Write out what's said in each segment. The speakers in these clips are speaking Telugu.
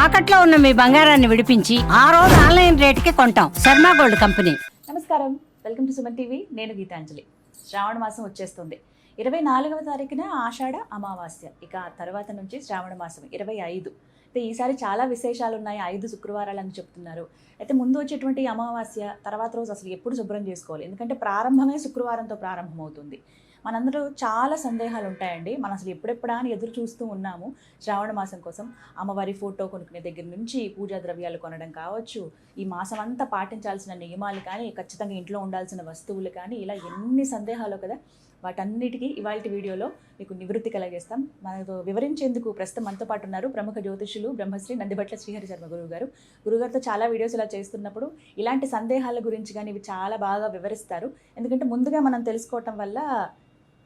తాకట్లో ఉన్న మీ బంగారాన్ని విడిపించి ఆ రోజు ఆన్లైన్ రేటుకి కొంటాం. Sharma gold company. నమస్కారం, వెల్కమ్ టు సుమన్ టీవీ. నేను గీతాంజలి. శ్రావణ మాసం వచ్చేస్తుంది. 24వ తారీఖున ఆషాఢ అమావాస్య. ఇక తర్వాత నుంచి శ్రావణ మాసం 25. అయితే ఈసారి చాలా విశేషాలు ఉన్నాయి. 5 శుక్రవారాలని చెప్తున్నారు. అయితే ముందు వచ్చేటువంటి అమావాస్య తర్వాత రోజు అసలు ఎప్పుడు శుభ్రం చేసుకోవాలి? ఎందుకంటే ప్రారంభమే శుక్రవారంతో ప్రారంభమవుతుంది. మనందరూ చాలా సందేహాలు ఉంటాయండి. మనం అసలు ఎప్పుడెప్పుడా అని ఎదురు చూస్తూ ఉన్నాము శ్రావణ మాసం కోసం. అమ్మవారి ఫోటో కొనుక్కునే దగ్గర నుంచి పూజా ద్రవ్యాలు కొనడం కావచ్చు, ఈ మాసం అంతా పాటించాల్సిన నియమాలు కానీ, ఖచ్చితంగా ఇంట్లో ఉండాల్సిన వస్తువులు కానీ, ఇలా ఎన్ని సందేహాలు కదా. వాటన్నిటికీ ఇవాళ వీడియోలో మీకు నివృత్తి కలిగేస్తాం. మనతో వివరించేందుకు ప్రస్తుతం మనతో పాటు ఉన్నారు ప్రముఖ జ్యోతిషులు బ్రహ్మశ్రీ నందిబట్ల శ్రీహరి శర్మ గురువుగారు. గురుగారితో చాలా వీడియోస్ ఇలా చేస్తున్నప్పుడు ఇలాంటి సందేహాల గురించి కానీ ఇవి చాలా బాగా వివరిస్తారు. ఎందుకంటే ముందుగా మనం తెలుసుకోవటం వల్ల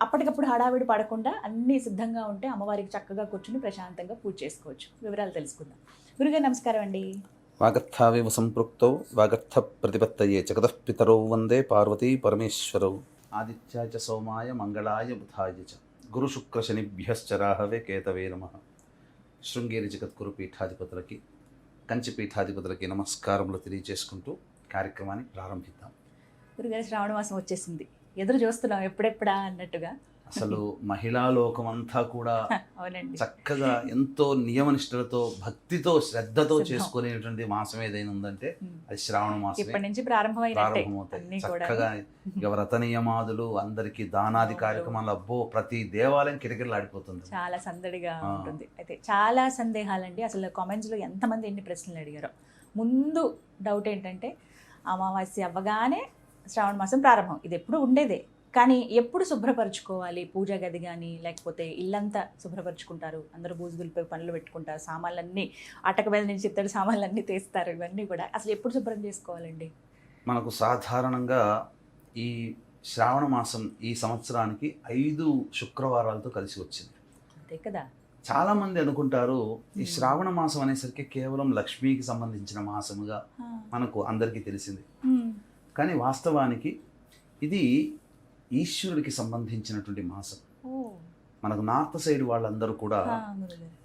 అప్పటికప్పుడు హడావిడి పడకుండా అన్నీ సిద్ధంగా ఉంటే అమ్మవారికి చక్కగా కూర్చుని ప్రశాంతంగా పూజ చేసుకోవచ్చు. వివరాలు తెలుసుకుందాం. గురుగారు నమస్కారం అండి. వాగర్థావేవ సంపృక్తౌ వాగర్థ ప్రతిపత్తయే జగతః పితరౌ వందే పార్వతీ పరమేశ్వరౌ. ఆదిత్యాయ చ సోమాయ మంగళాయ బుధాయ చ గురు శుక్ర శనిభ్యశ్చ రాహవే కేతవే నమః. శృంగేరి జగద్గురు పీఠాధిపతులకి, కంచి పీఠాధిపతులకి నమస్కారములు తెలియజేసుకుంటూ కార్యక్రమాన్ని ప్రారంభిద్దాం. గురుగారు శ్రావణ మాసం వచ్చేసింది. ఎదురు చూస్తున్నాం ఎప్పుడెప్పుడా అన్నట్టుగా. అసలు మహిళా లోకం అంతా కూడా అవునండి, చక్కగా ఎంతో నియమనిష్టలతో భక్తితో శ్రద్ధతో చేసుకునేటువంటి మాసం ఏదైనా ఉందంటే అది శ్రావణ మాసం. ఇప్పటి నుంచి ప్రారంభమవుతాయి చక్కగా ఇక వ్రత నియమాదులు, అందరికి దానాది కార్యక్రమాలు, అబ్బో ప్రతి దేవాలయం కిటకిటలాడిపోతుంది. చాలా సందడిగా ఉంటుంది. అయితే చాలా సందేహాలండి. అసలు కామెంట్స్ లో ఎంతమంది ఎన్ని ప్రశ్నలు అడిగారో. ముందు డౌట్ ఏంటంటే, అమావాస్య అవ్వగానే శ్రావణ మాసం ప్రారంభం. ఇది ఎప్పుడు ఉండేదే, కానీ ఎప్పుడు శుభ్రపరచుకోవాలి? పూజ గది కానీ, లేకపోతే ఇల్లంతా శుభ్రపరచుకుంటారు. అందరూ బూజు దులిపే పనులు పెట్టుకుంటారు. సామాన్లన్నీ అటక మీద నుంచి ఇత్తడి సామాన్లన్నీ తీస్తారు. ఇవన్నీ కూడా అసలు ఎప్పుడు శుభ్రం చేసుకోవాలండి? మనకు సాధారణంగా ఈ శ్రావణ మాసం ఈ సంవత్సరానికి 5 శుక్రవారాలతో కలిసి వచ్చింది. అంతే కదా. చాలా మంది అనుకుంటారు ఈ శ్రావణ మాసం అనేసరికి కేవలం లక్ష్మీకి సంబంధించిన మాసముగా మనకు అందరికీ తెలిసింది. కానీ వాస్తవానికి ఇది ఈశ్వరుడికి సంబంధించినటువంటి మాసం. మనకు నార్త్ సైడ్ వాళ్ళందరూ కూడా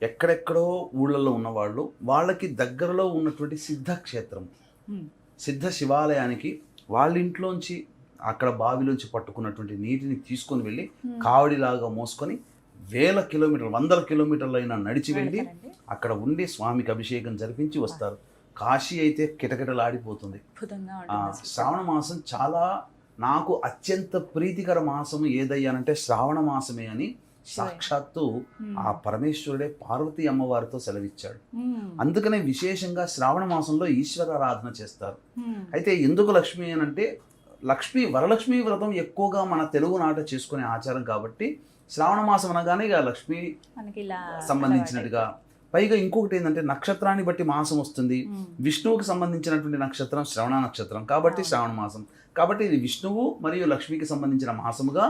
ఎక్కడెక్కడో ఊళ్ళల్లో ఉన్నవాళ్ళు, వాళ్ళకి దగ్గరలో ఉన్నటువంటి సిద్ధక్షేత్రం, సిద్ధ శివాలయానికి వాళ్ళ ఇంట్లోంచి అక్కడ బావిలోంచి పట్టుకున్నటువంటి నీటిని తీసుకొని వెళ్ళి కావడిలాగా మోసుకొని వేల కిలోమీటర్లు, 100 కిలోమీటర్లైనా నడిచి వెళ్ళి అక్కడ ఉండి స్వామికి అభిషేకం జరిపించి వస్తారు. కాశీ అయితే కిటకిటలాడిపోతుంది. శ్రావణ మాసం చాలా నాకు అత్యంత ప్రీతికర మాసము ఏదయ్యానంటే శ్రావణ మాసమే అని సాక్షాత్తు ఆ పరమేశ్వరుడే పార్వతీ అమ్మవారితో సెలవిచ్చాడు. అందుకనే విశేషంగా శ్రావణ మాసంలో ఈశ్వరారాధన చేస్తారు. అయితే ఎందుకు లక్ష్మి అని అంటే, వరలక్ష్మీ వ్రతం ఎక్కువగా మన తెలుగు నాట చేసుకునే ఆచారం కాబట్టి శ్రావణ మాసం అనగానే ఇక లక్ష్మి సంబంధించినట్టుగా. పైగా ఇంకొకటి ఏంటంటే, నక్షత్రాన్ని బట్టి మాసం వస్తుంది. విష్ణువుకి సంబంధించినటువంటి నక్షత్రం శ్రవణ నక్షత్రం కాబట్టి శ్రావణ మాసం. కాబట్టి ఇది విష్ణువు మరియు లక్ష్మికి సంబంధించిన మాసముగా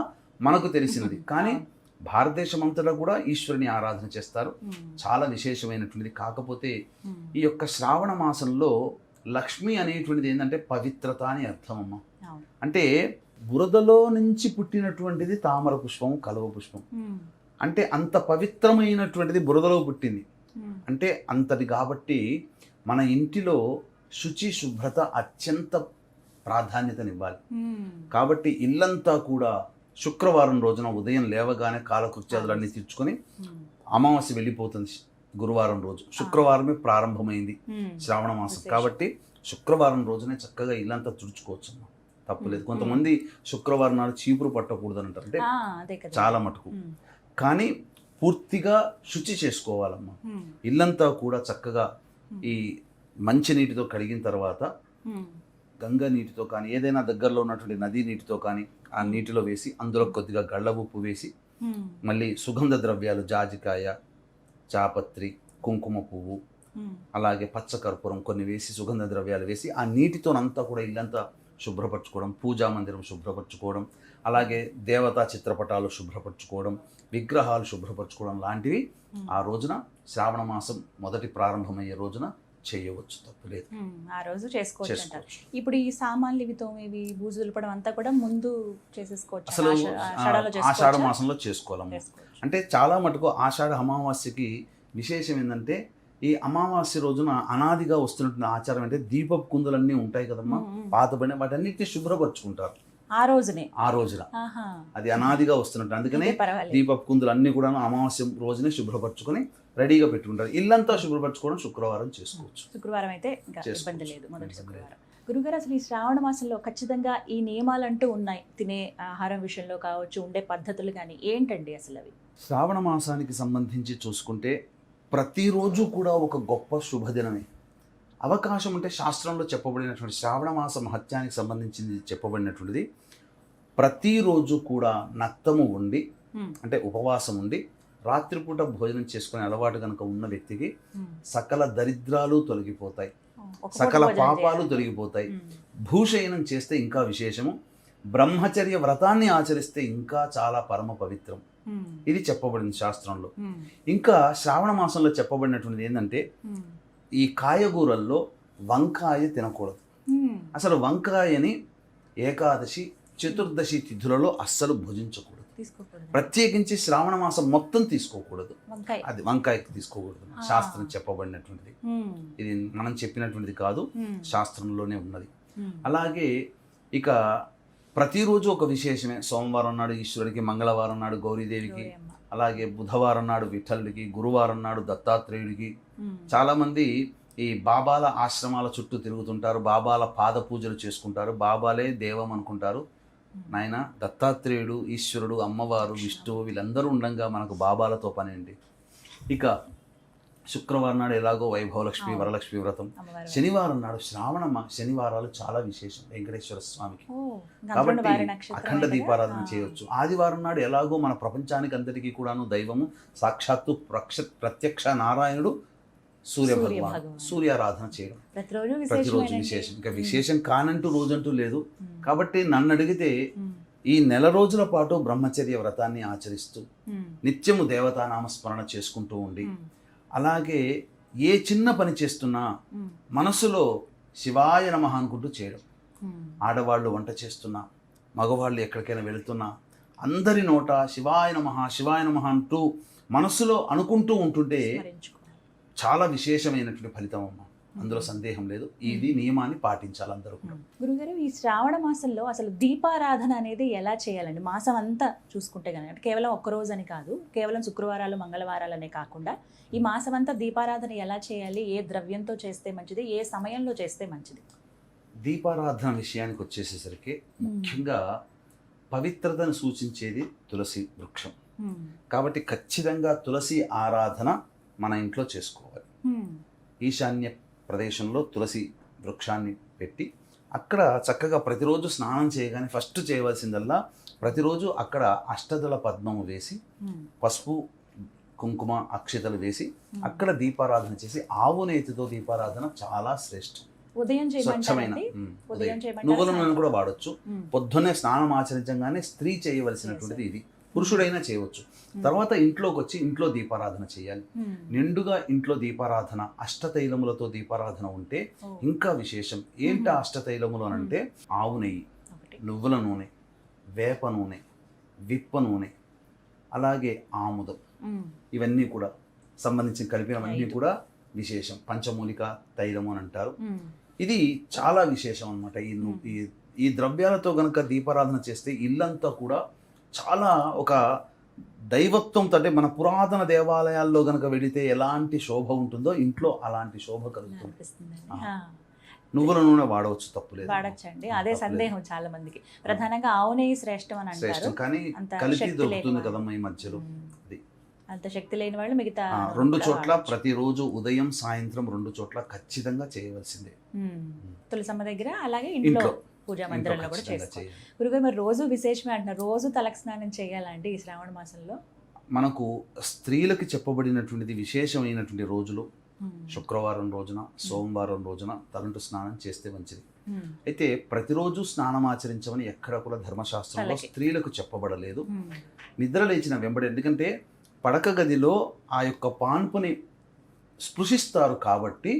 మనకు తెలిసినది. కానీ భారతదేశం అంతటా కూడా ఈశ్వరుని ఆరాధన చేస్తారు. చాలా విశేషమైనటువంటిది. కాకపోతే ఈ యొక్క శ్రావణ మాసంలో లక్ష్మి అనేటువంటిది ఏంటంటే పవిత్రత అని అర్థం అమ్మ. అంటే బురదలో నుంచి పుట్టినటువంటిది తామర పుష్పం, కలువ పుష్పం. అంటే అంత పవిత్రమైనటువంటిది బురదలో పుట్టింది అంటే అంతది. కాబట్టి మన ఇంటిలో శుచి శుభ్రత అత్యంత ప్రాధాన్యతనివ్వాలి. కాబట్టి ఇల్లంతా కూడా శుక్రవారం రోజున ఉదయం లేవగానే కాలకృత్యాదులన్నీ తీర్చుకొని, అమావాస్య వెళ్ళిపోతుంది గురువారం రోజు, శుక్రవారమే ప్రారంభమైంది శ్రావణ మాసం. కాబట్టి శుక్రవారం రోజునే చక్కగా ఇల్లంతా తుడుచుకోవచ్చు, తప్పులేదు. కొంతమంది శుక్రవారం నాడు చీపురు పట్టకూడదు అని అంటారు, అంటే చాలా మటుకు. కానీ పూర్తిగా శుచి చేసుకోవాలమ్మా. ఇల్లంతా కూడా చక్కగా ఈ మంచి నీటితో కడిగిన తర్వాత గంగా నీటితో కానీ, ఏదైనా దగ్గరలో ఉన్నటువంటి నదీ నీటితో కానీ ఆ నీటిలో వేసి అందులో కొద్దిగా గళ్ళ ఉప్పు వేసి, మళ్ళీ సుగంధ ద్రవ్యాలు జాజికాయ, చాపత్రి, కుంకుమ పువ్వు, అలాగే పచ్చకర్పూరం కొన్ని వేసి, సుగంధ ద్రవ్యాలు వేసి ఆ నీటితోనంతా కూడా ఇల్లంతా శుభ్రపరచుకోవడం, పూజా మందిరం శుభ్రపరచుకోవడం, అలాగే దేవతా చిత్రపటాలు శుభ్రపరచుకోవడం, విగ్రహాలు శుభ్రపరచుకోవడం లాంటివి ఆ రోజున శ్రావణ మాసం మొదటి ప్రారంభమయ్యే రోజున చేయవచ్చు, తప్పులేదు. ఆ రోజు చేసుకోవచ్చు. ఇప్పుడు ఈ సామాన్లు ఇవి తోమేవి, బూజు దులపడం అంతా కూడా ముందు చేసేసుకోవచ్చు. అసలు ఆషాఢ మాసంలో చేసుకోవాలమ్మా. అంటే చాలా మటుకు ఆషాఢ అమావాస్యకి విశేషం ఏంటంటే, ఈ అమావాస్య రోజున అనాదిగా వస్తున్నటువంటి ఆచారం అంటే దీపపు కుందులన్నీ ఉంటాయి కదమ్మా, పాతబడిన వాటన్నిటిని శుభ్రపరచుకుంటారు ఆ రోజునే. ఆ రోజున. ఆహా. అది అనాదిగా వస్తున్నట్టు, అందుకనే అయితే పర్వాలేదు. దీపపు కుందులు అన్ని కూడా అమావాస్య రోజునే శుభ్రపరచుకొని రెడీగా పెట్టుకుంటారు. ఇల్లంతా శుభ్రపరచుకోవడం శుక్రవారం చేసుకోవచ్చు. శుక్రవారం అయితే ఇంకా చేసుకోవచ్చు. ఇబ్బంది లేదు, మొదటి శుక్రవారం. గురుగారు, అసలు ఈ శ్రావణ మాసంలో ఖచ్చితంగా ఈ నియమాలు అంటూ ఉన్నాయి, తినే ఆహారం విషయంలో కావచ్చు, ఉండే పద్ధతులు కానీ, ఏంటండి అసలు అవి? శ్రావణ మాసానికి సంబంధించి చూసుకుంటే ప్రతిరోజు కూడా ఒక గొప్ప శుభదినమే. అవకాశం ఉంటే శాస్త్రంలో చెప్పబడినటువంటి శ్రావణ మాస మహత్యానికి సంబంధించింది చెప్పబడినటువంటిది, ప్రతిరోజు కూడా నక్తము ఉండి అంటే ఉపవాసం ఉండి రాత్రిపూట భోజనం చేసుకునే అలవాటు కనుక ఉన్న వ్యక్తికి సకల దరిద్రాలు తొలగిపోతాయి, సకల పాపాలు తొలగిపోతాయి. భూషయనం చేస్తే ఇంకా విశేషము, బ్రహ్మచర్య వ్రతాన్ని ఆచరిస్తే ఇంకా చాలా పరమ పవిత్రం. ఇది చెప్పబడింది శాస్త్రంలో. ఇంకా శ్రావణ మాసంలో చెప్పబడినటువంటిది ఏంటంటే, ఈ కాయగూరల్లో వంకాయ తినకూడదు. అసలు వంకాయని ఏకాదశి చతుర్దశి తిథులలో అస్సలు భుజించకూడదు. ప్రత్యేకించి శ్రావణ మాసం మొత్తం తీసుకోకూడదు. అది వంకాయకి తీసుకోకూడదు, శాస్త్రం చెప్పబడినటువంటిది. ఇది మనం చెప్పినటువంటిది కాదు, శాస్త్రంలోనే ఉన్నది. అలాగే ఇక ప్రతిరోజు ఒక విశేషమే. సోమవారం నాడు ఈశ్వరుడికి, మంగళవారం నాడు గౌరీదేవికి, అలాగే బుధవారం నాడు విఠలుడికి, గురువారం నాడు దత్తాత్రేయుడికి. చాలామంది ఈ బాబాల ఆశ్రమాల చుట్టూ తిరుగుతుంటారు, బాబాల పాద పూజలు చేసుకుంటారు, బాబాలే దేవం అనుకుంటారు. నాయన దత్తాత్రేయుడు, ఈశ్వరుడు, అమ్మవారు, విష్ణువు వీళ్ళందరూ ఉండగా మనకు బాబాలతో పని అండి. ఇక శుక్రవారం నాడు ఎలాగో వైభవలక్ష్మి వరలక్ష్మి వ్రతం, శనివారం నాడు శనివారాలు చాలా విశేషం వెంకటేశ్వర స్వామికి, కాబట్టి అఖండ దీపారాధన చేయవచ్చు. ఆదివారం నాడు ఎలాగో మన ప్రపంచానికి అందరికీ కూడాను దైవము సాక్షాత్తు ప్రత్యక్ష నారాయణుడు సూర్య భగవాన్, సూర్యారాధన చేయడం ప్రతిరోజు విశేషం. ఇంకా విశేషం కానంటూ రోజంటూ లేదు. కాబట్టి నన్ను అడిగితే ఈ నెల రోజుల పాటు బ్రహ్మచర్య వ్రతాన్ని ఆచరిస్తూ నిత్యము దేవతా నామస్మరణ చేసుకుంటూ ఉండి, అలాగే ఏ చిన్న పని చేస్తున్నా మనసులో శివాయ నమః అనుకుంటూ చేయడం. ఆడవాళ్ళు వంట చేస్తున్నా, మగవాళ్ళు ఎక్కడికైనా వెళుతున్నా అందరి నోట శివాయ నమః శివాయ నమః అంటూ మనసులో అనుకుంటూ ఉంటుంటే చాలా విశేషమైనటువంటి ఫలితం అమ్మ, అందులో సందేహం లేదు. ఇది నియమాన్ని పాటించాలి అందరూ కూడా. గురుగారు, ఈ శ్రావణ మాసంలో అసలు దీపారాధన అనేది ఎలా చేయాలండి? మాసం అంతా చూసుకుంటే కనుక, అంటే కేవలం ఒక్కరోజు అని కాదు, కేవలం శుక్రవారాలు మంగళవారాలనే కాకుండా ఈ మాసం అంతా దీపారాధన ఎలా చేయాలి? ఏ ద్రవ్యంతో చేస్తే మంచిది? ఏ సమయంలో చేస్తే మంచిది? దీపారాధన విషయానికి వచ్చేసేసరికి ముఖ్యంగా పవిత్రతను సూచించేది తులసి వృక్షం. కాబట్టి ఖచ్చితంగా తులసి ఆరాధన మన ఇంట్లో చేసుకోవాలి. ఈశాన్య ప్రదేశంలో తులసి వృక్షాన్ని పెట్టి అక్కడ చక్కగా ప్రతిరోజు స్నానం చేయగానే ఫస్ట్ చేయవలసిందల్లా ప్రతిరోజు అక్కడ అష్టదళ పద్మము వేసి, పసుపు కుంకుమ అక్షతలు వేసి అక్కడ దీపారాధన చేసి, ఆవు నేతితో దీపారాధన చాలా శ్రేష్టం. ఉదయం స్వచ్ఛమైన నువ్వుల నూనె కూడా వాడచ్చు. పొద్దున్నే స్నానం ఆచరించగానే స్త్రీ చేయవలసినటువంటిది ఇది. పురుషుడైనా చేయవచ్చు. తర్వాత ఇంట్లోకి వచ్చి ఇంట్లో దీపారాధన చేయాలి. నిండుగా ఇంట్లో దీపారాధన, అష్టతైలములతో దీపారాధన ఉంటే ఇంకా విశేషం. ఏంటి అష్టతైలములు అంటే ఆవు నెయ్యి, నువ్వుల నూనె, వేప నూనె, విప్ప నూనె, అలాగే ఆముదం, ఇవన్నీ కూడా సంబంధించి కలిపినవన్నీ కూడా విశేషం. పంచమూలిక తైలము అని అంటారు. ఇది చాలా విశేషం అన్నమాట. ఈ ద్రవ్యాలతో గనక దీపారాధన చేస్తే ఇల్లంతా కూడా చాలా ఒక దైవత్వం, అంటే మన పురాతన దేవాలయాల్లో గనక వెళితే ఎలాంటి శోభ ఉంటుందో ఇంట్లో అలాంటి శోభ కలుగుతుంది. నువ్వుల నూనె వాడవచ్చు, తప్పులేదు, వాడచ్చండి. అదే సందేహం చాలా మందికి. ప్రధానంగా ఆవు నెయ్యి శ్రేష్టం అని అంటారు, కానీ కలిపి దొరుకుతుంది కదమ్మా ఈ మధ్యలో. అంత శక్తి లేని వాళ్ళు మిగతా 2 చోట్ల ప్రతిరోజు ఉదయం సాయంత్రం 2 చోట్ల ఖచ్చితంగా చేయవలసిందే. తులసమ్మ దగ్గర, అలాగే ఇంట్లో పూజా మందిరంలో కూడా చేసుకోవాలి. గురుగారు, మరి రోజు విశేషమే అంటున్నారు, రోజు తలకి స్నానం చేయాలండి ఈ శ్రావణ మాసంలో? మనకు స్త్రీలకు చెప్పబడినటువంటిది విశేషమైనటువంటి రోజులు శుక్రవారం రోజున, సోమవారం రోజున తలంటు స్నానం చేస్తే మంచిది. అయితే ప్రతిరోజు స్నానం ఆచరించమని ఎక్కడ కూడా ధర్మశాస్త్రంలో స్త్రీలకు చెప్పబడలేదు. నిద్ర లేచిన వెంబడి, ఎందుకంటే పడక గదిలో ఆ యొక్క పాన్పుని స్పృశిస్తారు కాబట్టి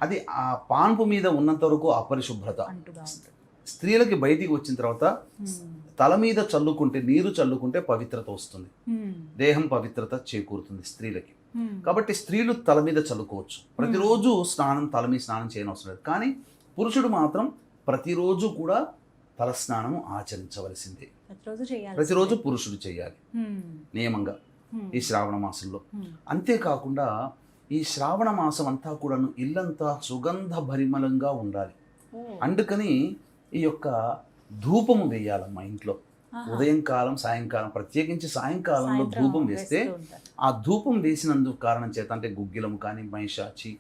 అది ఆ పాన్పు మీద ఉన్నంత వరకు అపరిశుభ్రత. స్త్రీలకి బయటికి వచ్చిన తర్వాత తల మీద చల్లుకుంటే, నీరు చల్లుకుంటే పవిత్రత వస్తుంది, దేహం పవిత్రత చేకూరుతుంది స్త్రీలకి. కాబట్టి స్త్రీలు తల మీద చల్లుకోవచ్చు. ప్రతిరోజు తల మీద స్నానం చేయనవసరం లేదు. కానీ పురుషుడు మాత్రం ప్రతిరోజు కూడా తల స్నానం ఆచరించవలసిందే. ప్రతిరోజు పురుషుడు చేయాలి నియమంగా ఈ శ్రావణ మాసంలో. అంతేకాకుండా ఈ శ్రావణ మాసం అంతా కూడాను ఇల్లంతా సుగంధ భరిమలంగా ఉండాలి. అందుకని ఈ యొక్క ధూపము వేయాలమ్మా ఇంట్లో. ఉదయం కాలం, సాయంకాలం, ప్రత్యేకించి సాయంకాలంలో ధూపం వేస్తే ఆ ధూపం వేసినందుకు కారణం చేత, అంటే గుగ్గిలం కానీ, మైషాచి,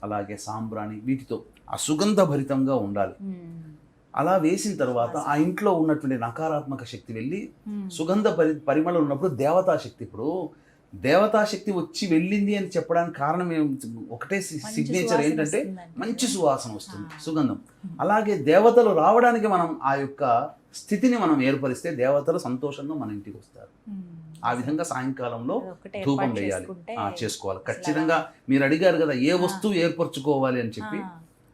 అలాగే సాంబ్రాణి, వీటితో ఆ సుగంధ భరితంగా ఉండాలి. అలా వేసిన తర్వాత ఆ ఇంట్లో ఉన్నటువంటి నకారాత్మక శక్తి వెళ్ళి సుగంధ పరిమళం ఉన్నప్పుడు దేవతాశక్తి, ఇప్పుడు దేవతాశక్తి వచ్చి వెళ్ళింది అని చెప్పడానికి కారణం ఒకటే సిగ్నేచర్ ఏంటంటే మంచి సువాసన వస్తుంది, సుగంధం. అలాగే దేవతలు రావడానికి మనం ఆ యొక్క స్థితిని మనం ఏర్పరిస్తే దేవతలు సంతోషంగా మన ఇంటికి వస్తారు. ఆ విధంగా సాయంకాలంలో ధూపం వేయాలి, చేసుకోవాలి ఖచ్చితంగా. మీరు అడిగారు కదా ఏ వస్తువు ఏర్పరచుకోవాలి అని చెప్పి,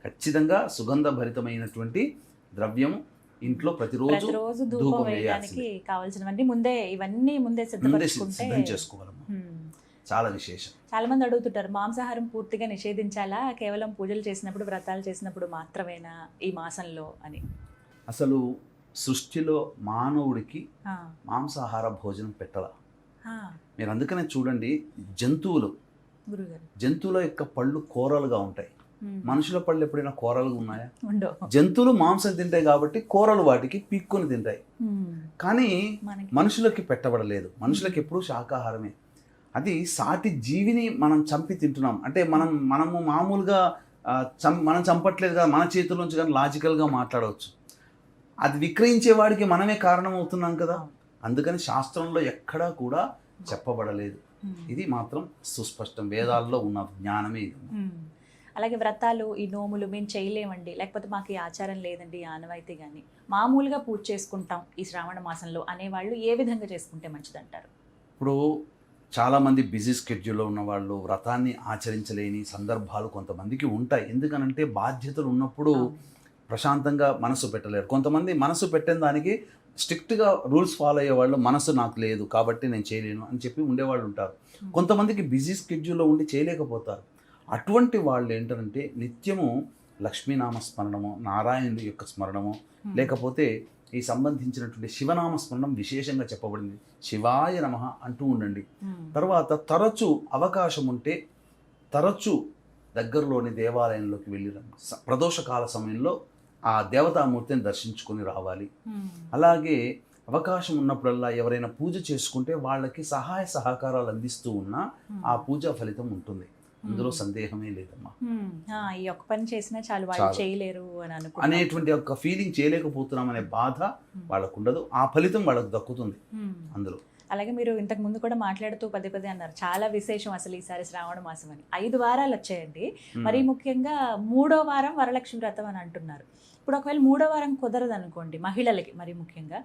ఖచ్చితంగా సుగంధ భరితమైనటువంటి ద్రవ్యము ఇంట్లో ప్రతిరోజు ధూపం వేయడానికి కావాల్సినవన్నీ ముందే సిద్ధం చేసుకోవాలమ్మా. చాలా విశేషం. చాలా మంది అడుగుతుంటారు, మాంసాహారం పూర్తిగా నిషేధించాలా, కేవలం పూజలు చేసినప్పుడు, వ్రతాలు చేసినప్పుడు మాత్రమేనా ఈ మాసంలో అని? అసలు సృష్టిలో మానవుడికి మాంసాహార భోజనం పెట్టాల. మీరు అందుకనే చూడండి, జంతువుల యొక్క పళ్ళు కూరలుగా ఉంటాయి. మనుషుల పళ్ళు ఎప్పుడైనా కూరలుగా ఉన్నాయా? జంతువులు మాంసం తింటాయి కాబట్టి కూరలు వాటికి పీక్కొని తింటాయి. కానీ మనుషులకి పెట్టబడలేదు. మనుషులకి ఎప్పుడూ శాకాహారమే. అది సాటి జీవిని మనం చంపి తింటున్నాం. అంటే మనము మామూలుగా మనం చంపట్లేదు కదా, మన చేతుల నుంచి కానీ లాజికల్గా మాట్లాడవచ్చు. అది విక్రయించే వాడికి మనమే కారణం అవుతున్నాం కదా. అందుకని శాస్త్రంలో ఎక్కడా కూడా చెప్పబడలేదు. ఇది మాత్రం సుస్పష్టం, వేదాల్లో ఉన్న జ్ఞానమే ఇది. అలాగే వ్రతాలు, ఈ నోములు మేము చేయలేమండి, లేకపోతే మాకు ఈ ఆచారం లేదండి, ఆనవాయితీ కానీ మామూలుగా పూజ చేసుకుంటాం ఈ శ్రావణ మాసంలో అనేవాళ్ళు ఏ విధంగా చేసుకుంటే మంచిదంటారు? ఇప్పుడు చాలామంది బిజీ స్కెడ్యూల్లో ఉన్న వాళ్ళు వ్రతాన్ని ఆచరించలేని సందర్భాలు కొంతమందికి ఉంటాయి. ఎందుకనంటే బాధ్యతలు ఉన్నప్పుడు ప్రశాంతంగా మనసు పెట్టలేరు. కొంతమంది మనసు పెట్టిన దానికి స్ట్రిక్ట్గా రూల్స్ ఫాలో అయ్యేవాళ్ళు, మనసు నాకు లేదు కాబట్టి నేను చేయలేను అని చెప్పి ఉండేవాళ్ళు ఉంటారు. కొంతమందికి బిజీ స్కెడ్యూల్లో ఉండి చేయలేకపోతారు. అటువంటి వాళ్ళు ఏంటంటే నిత్యము లక్ష్మీనామ స్మరణము, నారాయణుడి యొక్క స్మరణము, లేకపోతే ఈ సంబంధించినటువంటి శివనామ స్మరణం విశేషంగా చెప్పబడింది. శివాయ నమః అంటూ ఉండండి. తర్వాత తరచూ అవకాశం ఉంటే తరచూ దగ్గరలోని దేవాలయంలోకి వెళ్ళి ప్రదోషకాల సమయంలో ఆ దేవతామూర్తిని దర్శించుకొని రావాలి. అలాగే అవకాశం ఉన్నప్పుడల్లా ఎవరైనా పూజ చేసుకుంటే వాళ్ళకి సహాయ సహకారాలు అందిస్తూ ఉన్నా ఆ పూజా ఫలితం ఉంటుంది. అందులో సందేహమే లేదమ్మా. ఈ ఒక్క పని చేసినా చాలు, వాళ్ళు చేయలేరు అని అనేటువంటి ఒక ఫీలింగ్, చేయలేకపోతున్నాం అనే బాధ వాళ్ళకు ఉండదు. ఆ ఫలితం వాళ్ళకు దక్కుతుంది అందులో. అలాగే మీరు ఇంతకు ముందు కూడా మాట్లాడుతూ పదే అన్నారు, చాలా విశేషం అసలు ఈసారి శ్రావణ మాసం అని. 5 వారాలు వచ్చాయండి. మరి ముఖ్యంగా 3వ వారం వరలక్ష్మి వ్రతం అని అంటున్నారు. ఇప్పుడు ఒకవేళ 3వ వారం కుదరదు అనుకోండి మహిళలకి, మరి ముఖ్యంగా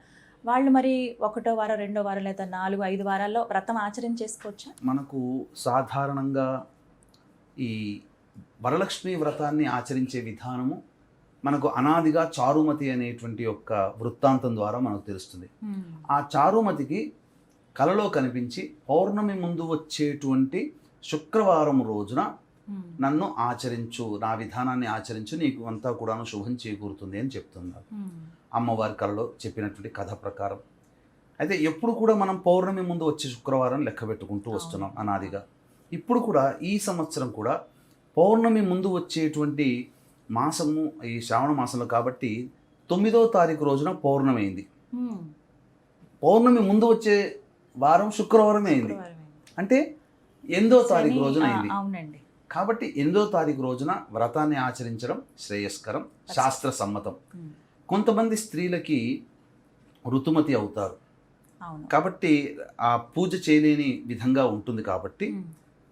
వాళ్ళు మరి 1వ వారం, 2వ వారం లేదా 4, 5 వారాల్లో వ్రతం ఆచరించేసుకోవచ్చా? మనకు సాధారణంగా ఈ వరలక్ష్మి వ్రతాన్ని ఆచరించే విధానము మనకు అనాదిగా చారుమతి అనేటువంటి యొక్క వృత్తాంతం ద్వారా మనకు తెలుస్తుంది. ఆ చారుమతికి కలలో కనిపించి పౌర్ణమి ముందు వచ్చేటువంటి శుక్రవారం రోజున నన్ను ఆచరించు, నా విధానాన్ని ఆచరించు, నీకు అంతా కూడాను శుభం చేకూరుతుంది అని చెప్తున్నారు అమ్మవారి కలలో చెప్పినటువంటి కథ ప్రకారం. అయితే ఎప్పుడు కూడా మనం పౌర్ణమి ముందు వచ్చే శుక్రవారం లెక్క పెట్టుకుంటూ వస్తున్నాం అనాదిగా. ఇప్పుడు కూడా ఈ సంవత్సరం కూడా పౌర్ణమి ముందు వచ్చేటువంటి మాసము ఈ శ్రావణ మాసంలో కాబట్టి 9వ తారీఖు రోజున పౌర్ణమి అయింది. పౌర్ణమి ముందు వచ్చే వారం శుక్రవారమే అయింది, అంటే 8వ తారీఖు రోజున అయింది. కాబట్టి 8వ తారీఖు రోజున వ్రతాన్ని ఆచరించడం శ్రేయస్కరం, శాస్త్ర సమ్మతం. కొంతమంది స్త్రీలకి ఋతుమతి అవుతారు కాబట్టి ఆ పూజ చేయలేని విధంగా ఉంటుంది. కాబట్టి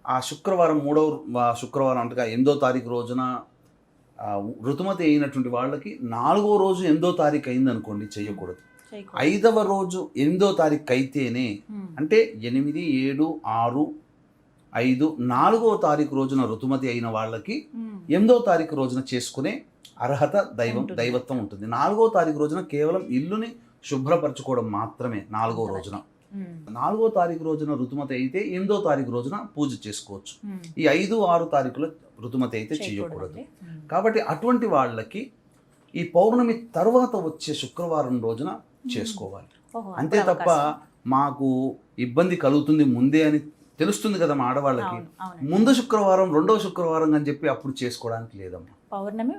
ఆ శుక్రవారం 3వ శుక్రవారం అంటే 8వ తారీఖు రోజున ఋతుమతి అయినటువంటి వాళ్ళకి 4వ రోజు 8వ తారీఖు అయింది అనుకోండి, చేయకూడదు. 5వ రోజు 8వ తారీఖు అయితేనే, అంటే 8, 7, 6, 5, 4వ తారీఖు రోజున ఋతుమతి అయిన వాళ్ళకి 8వ తారీఖు రోజున చేసుకునే అర్హత దైవత్వం ఉంటుంది. 4వ తారీఖు రోజున కేవలం ఇల్లుని శుభ్రపరచుకోవడం మాత్రమే 4వ రోజున. 4వ తారీఖు రోజున ఋతుమతి అయితే 8వ తారీఖు రోజున పూజ చేసుకోవచ్చు. ఈ 5, 6 తారీఖులో ఋతుమతి అయితే చేయకూడదు. కాబట్టి అటువంటి వాళ్ళకి ఈ పౌర్ణమి తర్వాత వచ్చే శుక్రవారం రోజున చేసుకోవాలి. అంతే తప్ప మాకు ఇబ్బంది కలుగుతుంది ముందే అని తెలుస్తుంది కదా మా ఆడవాళ్ళకి, ముందు శుక్రవారం 2వ శుక్రవారం అని చెప్పి అప్పుడు చేసుకోవడానికి లేదమ్మా. పౌర్ణమి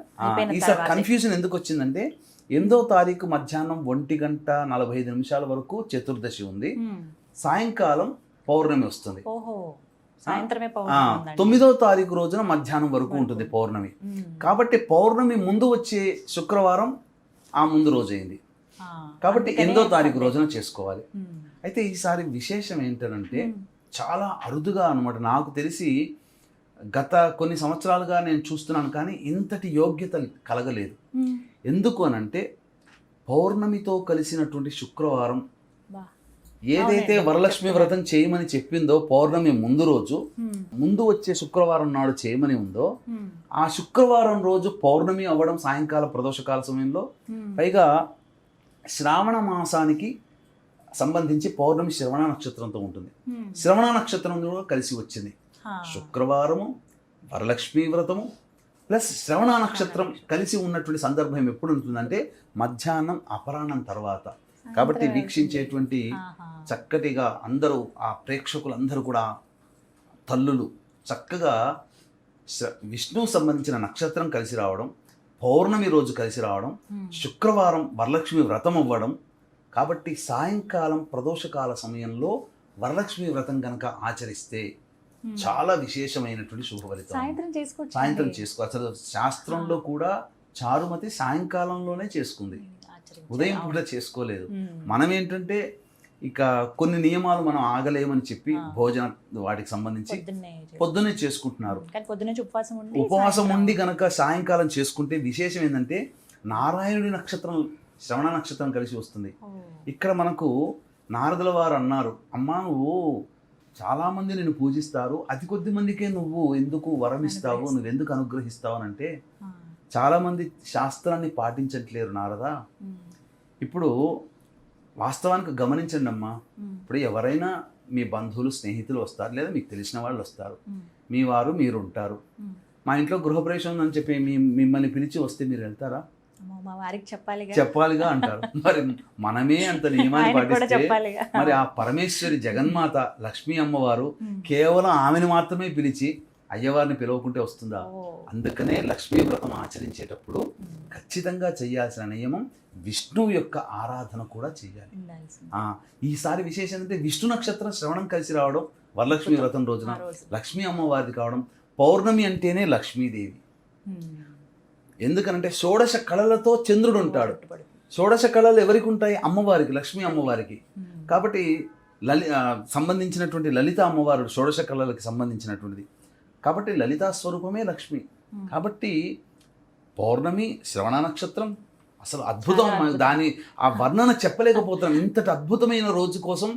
ఈసారి కన్ఫ్యూజన్ ఎందుకు వచ్చిందంటే 8వ తారీఖు మధ్యాహ్నం 1:45 వరకు చతుర్దశి ఉంది, సాయంకాలం పౌర్ణమి వస్తుంది. 9వ తారీఖు రోజున మధ్యాహ్నం వరకు ఉంటుంది పౌర్ణమి. కాబట్టి పౌర్ణమి ముందు వచ్చే శుక్రవారం ఆ ముందు రోజు అయింది, కాబట్టి 8వ తారీఖు రోజున చేసుకోవాలి. అయితే ఈసారి విశేషం ఏంటంటే చాలా అరుదుగా అన్నమాట, నాకు తెలిసి గత కొన్ని సంవత్సరాలుగా నేను చూస్తున్నాను కానీ ఇంతటి యోగ్యత కలగలేదు. ఎందుకు అనంటే పౌర్ణమితో కలిసినటువంటి శుక్రవారం ఏదైతే వరలక్ష్మి వ్రతం చేయమని చెప్పిందో పౌర్ణమి ముందు రోజు, ముందు వచ్చే శుక్రవారం నాడు చేయమని ఉందో, ఆ శుక్రవారం రోజు పౌర్ణమి అవ్వడం సాయంకాల ప్రదోషకాల సమయంలో, పైగా శ్రావణ మాసానికి సంబంధించి పౌర్ణమి శ్రవణ నక్షత్రంతో ఉంటుంది. శ్రవణ నక్షత్రం కూడా కలిసి వచ్చింది. శుక్రవారము, వరలక్ష్మి వ్రతము ప్లస్ శ్రవణ నక్షత్రం కలిసి ఉన్నటువంటి సందర్భం ఎప్పుడు ఉంటుందంటే మధ్యాహ్నం అపరాహ్నం తర్వాత. కాబట్టి వీక్షించేటువంటి చక్కటిగా అందరూ ఆ ప్రేక్షకులందరూ కూడా తల్లులు చక్కగా విష్ణువు సంబంధించిన నక్షత్రం కలిసి రావడం, పౌర్ణమి రోజు కలిసి రావడం, శుక్రవారం వరలక్ష్మి వ్రతం అవ్వడం. కాబట్టి సాయంకాలం ప్రదోషకాల సమయంలో వరలక్ష్మి వ్రతం కనుక ఆచరిస్తే చాలా విశేషమైనటువంటి శుభ ఫలితం. సాయంత్రం చేసుకో. అసలు శాస్త్రంలో కూడా చారుమతి సాయంకాలంలోనే చేసుకుంది, ఉదయం పూట చేసుకోలేదు. మనం ఏంటంటే ఇక కొన్ని నియమాలు మనం ఆగలేమని చెప్పి భోజన వాటికి సంబంధించి పొద్దున్నే చేసుకుంటున్నారు. ఉపవాసం ఉండి కనుక సాయంకాలం చేసుకుంటే విశేషం ఏంటంటే నారాయణుడి నక్షత్రం శ్రవణ నక్షత్రం కలిసి వస్తుంది. ఇక్కడ మనకు నారదుల వారు అన్నారు, అమ్మా నువ్వు చాలామంది నిన్ను పూజిస్తారు, అతి కొద్ది మందికే నువ్వు ఎందుకు వరం ఇస్తావు, నువ్వెందుకు అనుగ్రహిస్తావు అని అంటే, చాలామంది శాస్త్రాన్ని పాటించట్లేరు నారదా. ఇప్పుడు వాస్తవానికి గమనించండి అమ్మా, ఇప్పుడు ఎవరైనా మీ బంధువులు స్నేహితులు వస్తారు, లేదా మీకు తెలిసిన వాళ్ళు వస్తారు, మీ వారు మీరు ఉంటారు. మా ఇంట్లో గృహప్రవేశం ఉందని చెప్పి మిమ్మల్ని పిలిచి వస్తే మీరు వెళ్తారా? చెప్పాలిగా అంటారు. మరి మనమే అంత నియమాన్ని పాటిస్తే మరి ఆ పరమేశ్వరి జగన్మాత లక్ష్మీ అమ్మవారు కేవలం ఆమెను మాత్రమే పిలిచి అయ్యవారిని పిలవకుంటే వస్తుందా? అందుకనే లక్ష్మీ వ్రతం ఆచరించేటప్పుడు ఖచ్చితంగా చేయాల్సిన నియమం విష్ణువు యొక్క ఆరాధన కూడా చేయాలి. ఈసారి విశేషం అంటే విష్ణు నక్షత్రం శ్రవణం కలిసి రావడం, వరలక్ష్మి వ్రతం రోజున లక్ష్మీ అమ్మవారిది కావడం. పౌర్ణమి అంటేనే లక్ష్మీదేవి. ఎందుకనంటే షోడశ కళలతో చంద్రుడు ఉంటాడు. షోడశ కళలు ఎవరికి ఉంటాయి? అమ్మవారికి, లక్ష్మీ అమ్మవారికి. కాబట్టి సంబంధించినటువంటి లలిత అమ్మవారు షోడశ కళలకు సంబంధించినటువంటిది. కాబట్టి లలితా స్వరూపమే లక్ష్మి. కాబట్టి పౌర్ణమి శ్రవణ నక్షత్రం అసలు అద్భుతం. దాని ఆ వర్ణన చెప్పలేకపోతున్నాం. ఇంతటి అద్భుతమైన రోజు కోసం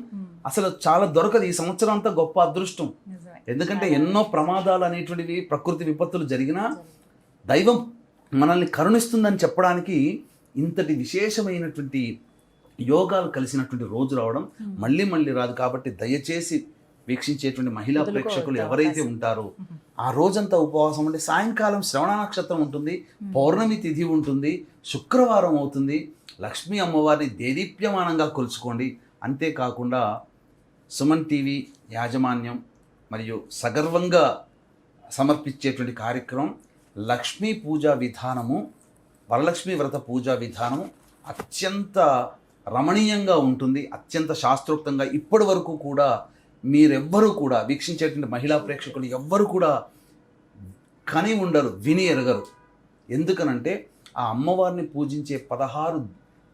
అసలు చాలా దొరకదు. ఈ సంవత్సరం అంతా గొప్ప అదృష్టం. ఎందుకంటే ఎన్నో ప్రమాదాలు అనేటువంటివి, ప్రకృతి విపత్తులు జరిగినా దైవం మనల్ని కరుణిస్తుందని చెప్పడానికి ఇంతటి విశేషమైనటువంటి యోగాలు కలిసినటువంటి రోజు రావడం మళ్ళీ మళ్ళీ రాదు. కాబట్టి దయచేసి వీక్షించేటువంటి మహిళా ప్రేక్షకులు ఎవరైతే ఉంటారో ఆ రోజంతా ఉపవాసం అంటే సాయంకాలం శ్రవణ నక్షత్రం ఉంటుంది, పౌర్ణమి తిథి ఉంటుంది, శుక్రవారం అవుతుంది. లక్ష్మీ అమ్మవారిని దేదీప్యమానంగా కొలుచుకోండి. అంతేకాకుండా సుమన్ టీవీ యాజమాన్యం మరియు సగర్వంగా సమర్పించేటువంటి కార్యక్రమం లక్ష్మీ పూజా విధానము, వరలక్ష్మీ వ్రత పూజా విధానము అత్యంత రమణీయంగా ఉంటుంది, అత్యంత శాస్త్రోక్తంగా. ఇప్పటి వరకు కూడా మీరెవ్వరూ కూడా వీక్షించేటువంటి మహిళా ప్రేక్షకులు ఎవ్వరు కూడా కని ఉండరు, విని ఎరగరు. ఎందుకనంటే ఆ అమ్మవారిని పూజించే 16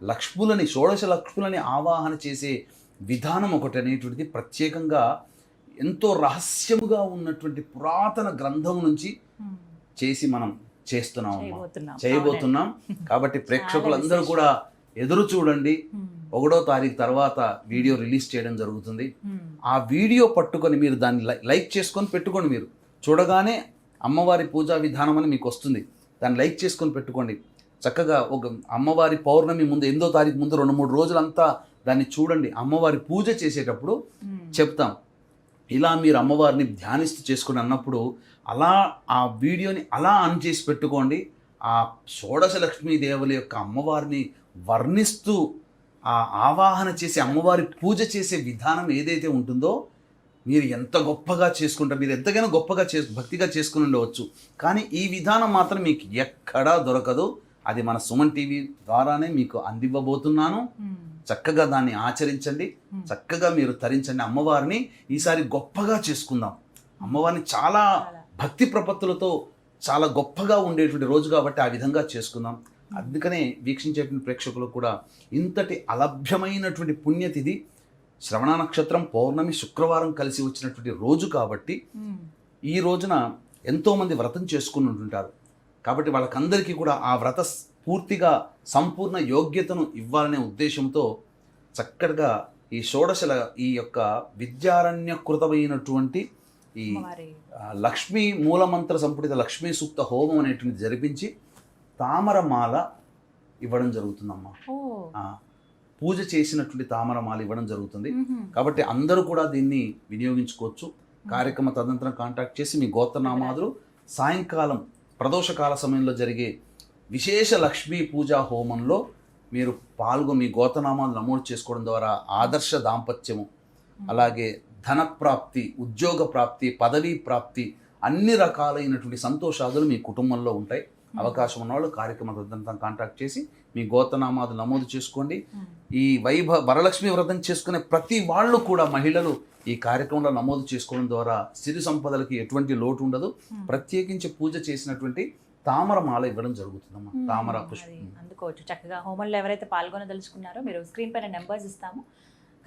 లక్ష్ములని, షోడశ లక్ష్ములని ఆవాహన చేసే విధానం ఒకటి అనేటువంటిది ప్రత్యేకంగా ఎంతో రహస్యముగా ఉన్నటువంటి పురాతన గ్రంథం నుంచి చేసి మనం చేయబోతున్నాం. కాబట్టి ప్రేక్షకులందరూ కూడా ఎదురు చూడండి. 1వ తారీఖు తర్వాత వీడియో రిలీజ్ చేయడం జరుగుతుంది. ఆ వీడియో పట్టుకొని మీరు దాన్ని లైక్ చేసుకొని పెట్టుకోండి. మీరు చూడగానే అమ్మవారి పూజా విధానం అని మీకు వస్తుంది, దాన్ని లైక్ చేసుకొని పెట్టుకోండి. చక్కగా ఒక అమ్మవారి పౌర్ణమి ముందు 8వ తారీఖు ముందు 2-3 రోజులంతా దాన్ని చూడండి. అమ్మవారి పూజ చేసేటప్పుడు చెప్తాం, ఇలా మీరు అమ్మవారిని ధ్యానిస్తూ చేసుకుని అన్నప్పుడు అలా ఆ వీడియోని అలా ఆన్ చేసి పెట్టుకోండి. ఆ షోడశ లక్ష్మీదేవుల యొక్క అమ్మవారిని వర్ణిస్తూ ఆ ఆవాహన చేసి అమ్మవారి పూజ చేసే విధానం ఏదైతే ఉంటుందో మీరు ఎంత గొప్పగా చేసుకుంటారు. మీరు ఎంతకైనా గొప్పగా భక్తిగా చేసుకుని ఉండవచ్చు, కానీ ఈ విధానం మాత్రం మీకు ఎక్కడా దొరకదు. అది మన సుమన్ టీవీ ద్వారానే మీకు అందివ్వబోతున్నాను. చక్కగా దాన్ని ఆచరించండి, చక్కగా మీరు తరించండి. అమ్మవారిని ఈసారి గొప్పగా చేసుకుందాం. అమ్మవారిని చాలా భక్తి ప్రపత్తులతో చాలా గొప్పగా ఉండేటువంటి రోజు కాబట్టి ఆ విధంగా చేసుకుందాం. అందుకనే వీక్షించేటువంటి ప్రేక్షకులు కూడా ఇంతటి అలభ్యమైనటువంటి పుణ్యతిథి శ్రవణ నక్షత్రం పౌర్ణమి శుక్రవారం కలిసి వచ్చినటువంటి రోజు కాబట్టి ఈ రోజున ఎంతోమంది వ్రతం చేసుకుని ఉంటుంటారు. కాబట్టి వాళ్ళకందరికీ కూడా ఆ వ్రత పూర్తిగా సంపూర్ణ యోగ్యతను ఇవ్వాలనే ఉద్దేశంతో చక్కగా ఈ షోడశల ఈ యొక్క విద్యారణ్యకృతమైనటువంటి ఈ లక్ష్మీ మూలమంత్ర సంపుటిత లక్ష్మీ సూక్త హోమం అనేటువంటిది జరిపించి తామరమాల ఇవ్వడం జరుగుతుందమ్మా. పూజ చేసినటువంటి తామరమాల ఇవ్వడం జరుగుతుంది. కాబట్టి అందరూ కూడా దీన్ని వినియోగించుకోవచ్చు. కార్యక్రమ తదనంతరం కాంటాక్ట్ చేసి మీ గోత్రనామాదులు సాయంకాలం ప్రదోషకాల సమయంలో జరిగే విశేష లక్ష్మీ పూజా హోమంలో మీరు మీ గోత్రనామాలు నమోదు చేసుకోవడం ద్వారా ఆదర్శ దాంపత్యము, అలాగే ధనప్రాప్తి, ఉద్యోగ ప్రాప్తి, పదవీ ప్రాప్తి, అన్ని రకాలైనటువంటి సంతోషాదులు మీ కుటుంబంలో ఉంటాయి. అవకాశం ఉన్నవాళ్ళు కార్యక్రమ తదనంతరం కాంటాక్ట్ చేసి మీ గోత్రనామాలు నమోదు చేసుకోండి. ఈ వరలక్ష్మి వ్రతం చేసుకునే ప్రతి వాళ్ళు కూడా మహిళలు ఈ కార్యక్రమంలో నమోదు చేసుకోవడం ద్వారా సిరి సంపదలకి ఎటువంటి లోటు ఉండదు. ప్రత్యేకించి పూజ చేసినటువంటి తామరమాల ఇవ్వడం జరుగుతుందమ్మా. తామర పుష్పం అందుకోవచ్చు. చక్కగా హోమంలో ఎవరైతే పాల్గొనదలుచుకున్నారో మీరు స్క్రీన్ పైన నెంబర్స్ ఇస్తాము.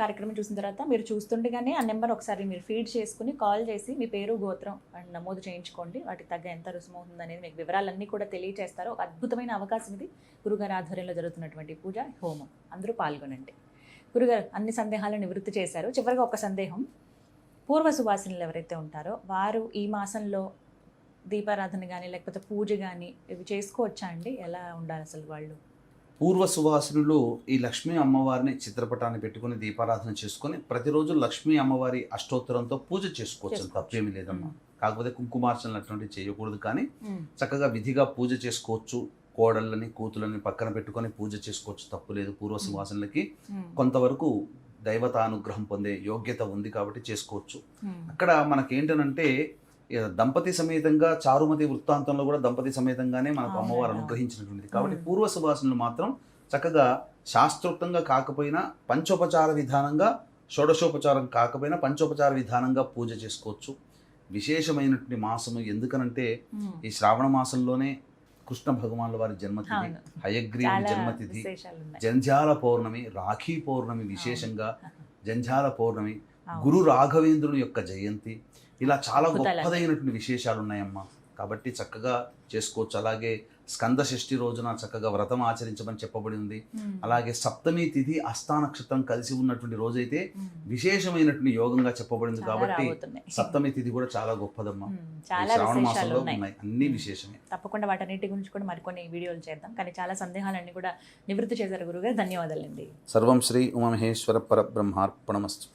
కార్యక్రమం చూసిన తర్వాత మీరు చూస్తుండగానే ఆ నెంబర్ ఒకసారి మీరు ఫీడ్ చేసుకుని కాల్ చేసి మీ పేరు గోత్రం అండ్ నమోదు చేయించుకోండి. వాటికి తగ్గ ఎంత రుసుము అవుతుంది అనేది మీకు వివరాలన్నీ కూడా తెలియజేస్తారు. ఒక అద్భుతమైన అవకాశం ఇది. గురుగారి ఆధ్వర్యంలో జరుగుతున్నటువంటి పూజ హోమం, అందరూ పాల్గొనండి. గురుగారు అన్ని సందేహాలను నివృత్తి చేశారు. చివరిగా ఒక సందేహం, పూర్వ సువాసినులు ఎవరైతే ఉంటారో వారు ఈ మాసంలో దీపారాధన కానీ లేకపోతే పూజ కానీ ఇవి చేసుకోవచ్చా అండి? ఎలా ఉండాలి అసలు వాళ్ళు? పూర్వ సువాసినులు ఈ లక్ష్మీ అమ్మవారిని చిత్రపటాన్ని పెట్టుకుని దీపారాధన చేసుకొని ప్రతిరోజు లక్ష్మీ అమ్మవారి అష్టోత్తరంతో పూజ చేసుకోవచ్చు, తప్పేమీ లేదమ్మా. కాకపోతే కుంకుమార్చనలు అటువంటివి చేయకూడదు, కానీ చక్కగా విధిగా పూజ చేసుకోవచ్చు. కోడళ్ళని కూతులని పక్కన పెట్టుకొని పూజ చేసుకోవచ్చు, తప్పు లేదు. పూర్వ సువాసనలకి కొంతవరకు దైవతానుగ్రహం పొందే యోగ్యత ఉంది కాబట్టి చేసుకోవచ్చు. అక్కడ మనకేంటనంటే దంపతి సమేతంగా చారుమతి వృత్తాంతంలో కూడా దంపతి సమేతంగానే మనకు అమ్మవారు అనుగ్రహించినటువంటిది. కాబట్టి పూర్వ సువాసనలు మాత్రం చక్కగా శాస్త్రోక్తంగా కాకపోయినా పంచోపచార విధానంగా, షోడశోపచారం కాకపోయినా పంచోపచార విధానంగా పూజ చేసుకోవచ్చు. విశేషమైనటువంటి మాసము ఎందుకనంటే ఈ శ్రావణ మాసంలోనే కృష్ణ భగవానుల వారి జన్మతిథి, హయగ్రీవుని జన్మతిథి, జంధ్యాల పౌర్ణమి, రాఖీ పౌర్ణమి, విశేషంగా జంధ్యాల పౌర్ణమి, గురు రాఘవేంద్రుని యొక్క జయంతి, ఇలా చాలా గొప్పదైనటువంటి విశేషాలు ఉన్నాయమ్మా. కాబట్టి చక్కగా చేసుకోవచ్చు. అలాగే స్కంద షష్ఠి రోజున చక్కగా వ్రతం ఆచరించమని చెప్పబడి ఉంది. అలాగే సప్తమి తిథి అష్టా నక్షత్రం కలిసి ఉన్నటువంటి రోజైతే విశేషమైనటువంటి యోగంగా చెప్పబడింది. కాబట్టి సప్తమి తిథి కూడా చాలా గొప్పదమ్మా. శ్రావణ మాసంలో ఉన్నాయి, అన్ని విశేషమే. తప్పకుండా వాటన్నిటి గురించి కూడా మరికొన్ని వీడియోలు చేద్దాం. కానీ చాలా సందేహాలన్నీ కూడా నివృత్తి చేశారు గురుగారు. ధన్యవాదాలండి. సర్వం శ్రీ ఉమామహేశ్వర పరబ్రహ్మార్పణమస్తు.